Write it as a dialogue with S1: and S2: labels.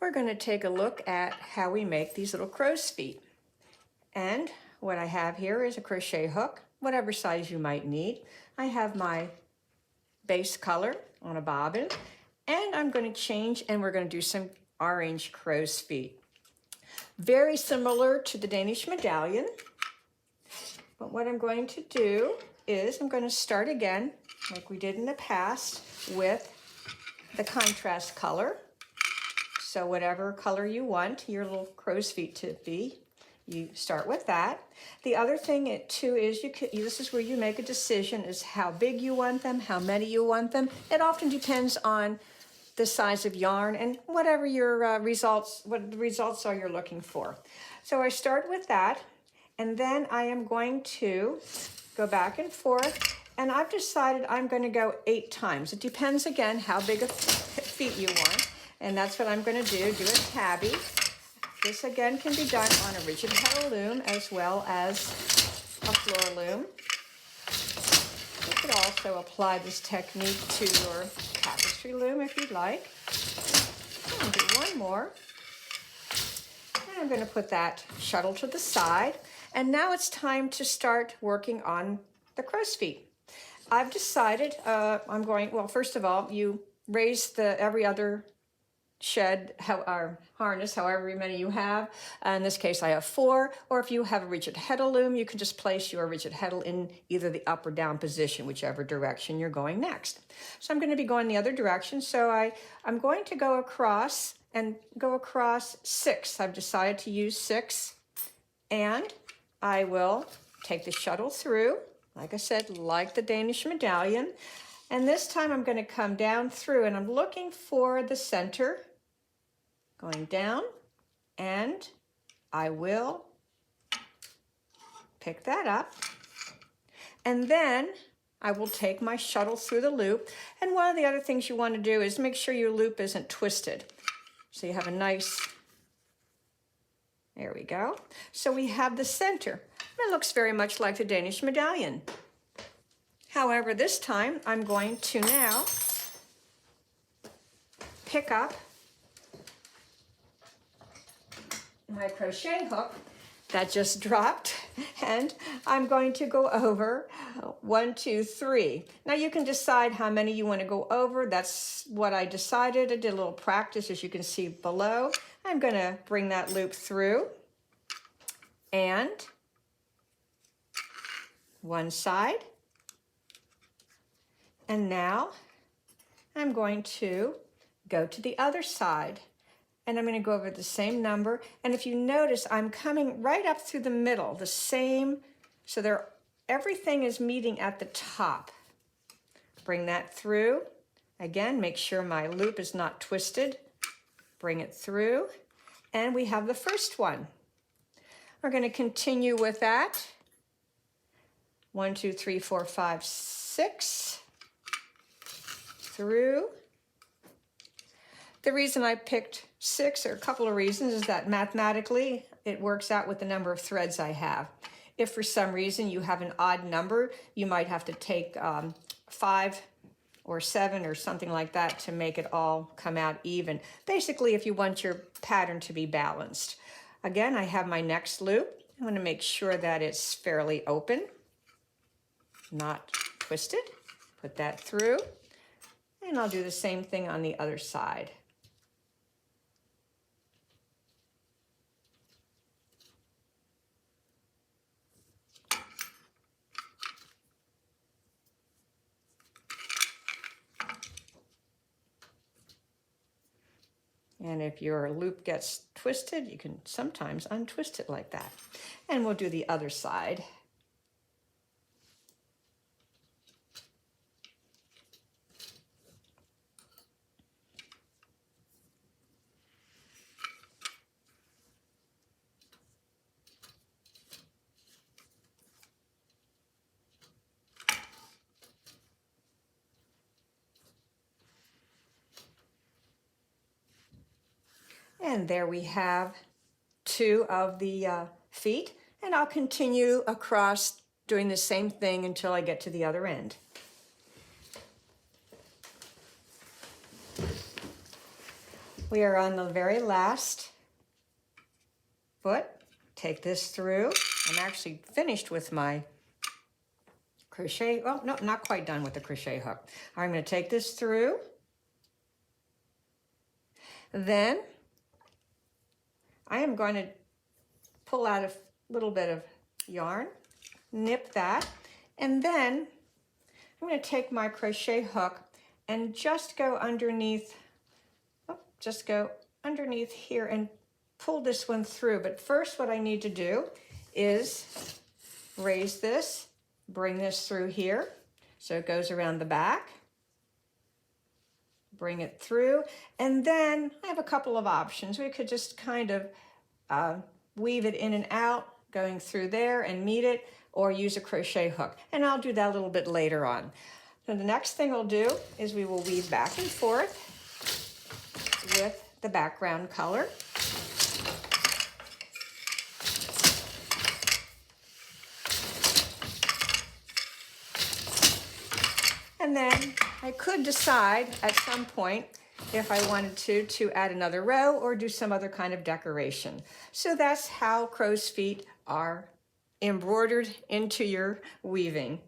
S1: we're going to take a look at how we make these little crow's feet. And what I have here is a crochet hook, whatever size you might need. I have my base color on a bobbin, and I'm going to change, and we're going to do some orange crow's feet. Very similar to the Danish medallion, but what I'm going to do is I'm going to start again, like we did in the past, with the contrast color. So whatever color you want your little crow's feet to be, you start with that. The other thing too is this is where you make a decision is how big you want them, how many you want them. It often depends on the size of yarn and whatever your what the results are you're looking for. So I start with that, and then I am going to go back and forth, and I've decided I'm going to go 8 times. It depends again how big a feet you want, and that's what I'm going to do a tabby. This again can be done on a Rigid Heddle loom as well as a floor loom. You could also apply this technique to your tapestry loom if you'd like. I'm going to do one more. And I'm going to put that shuttle to the side. And now it's time to start working on the crow's feet. I've decided well, first of all, you raise every other shed or harness, however many you have. In this case, I have 4. Or if you have a Rigid Heddle loom, you can just place your Rigid Heddle in either the up or down position, whichever direction you're going next. So I'm going to be going the other direction. So I'm going to go across 6. I've decided to use 6, and I will take the shuttle through, like I said, like the Danish medallion. And this time I'm going to come down through, and I'm looking for the center, going down, and I will pick that up. And then I will take my shuttle through the loop. And one of the other things you want to do is make sure your loop isn't twisted. So you have a nice, there we go. So we have the center. It looks very much like the Danish medallion. However, this time I'm going to now pick up my crochet hook that just dropped, and I'm going to go over 1, 2, 3. Now you can decide how many you want to go over. That's what I decided. I did a little practice, as you can see below. I'm going to bring that loop through, and one side. And now I'm going to go to the other side, and I'm going to go over the same number. And if you notice, I'm coming right up through the middle, the same, so everything is meeting at the top. Bring that through. Again, make sure my loop is not twisted. Bring it through, and we have the first one. We're going to continue with that. 1, 2, 3, 4, 5, 6. Through. The reason I picked 6, or a couple of reasons, is that mathematically it works out with the number of threads I have. If for some reason you have an odd number, you might have to take 5 or 7 or something like that to make it all come out even. Basically, if you want your pattern to be balanced. Again, I have my next loop. I want to make sure that it's fairly open, not twisted. Put that through. And I'll do the same thing on the other side. And if your loop gets twisted, you can sometimes untwist it like that. And we'll do the other side. And there we have 2 of the feet, and I'll continue across doing the same thing until I get to the other end. we are on the very last foot. Take this through. I'm actually finished with my crochet. Well, no, not quite done with the crochet hook. I'm going to take this through. Then I am going to pull out a little bit of yarn, nip that, and then I'm going to take my crochet hook and just go underneath, here and pull this one through. But first what I need to do is raise this, bring this through here, so it goes around the back, bring it through, and then I have a couple of options. We could just kind of weave it in and out, going through there and meet it, or use a crochet hook. And I'll do that a little bit later on. So the next thing we'll do is we will weave back and forth with the background color. And then I could decide at some point if I wanted to add another row or do some other kind of decoration. So that's how crow's feet are embroidered into your weaving.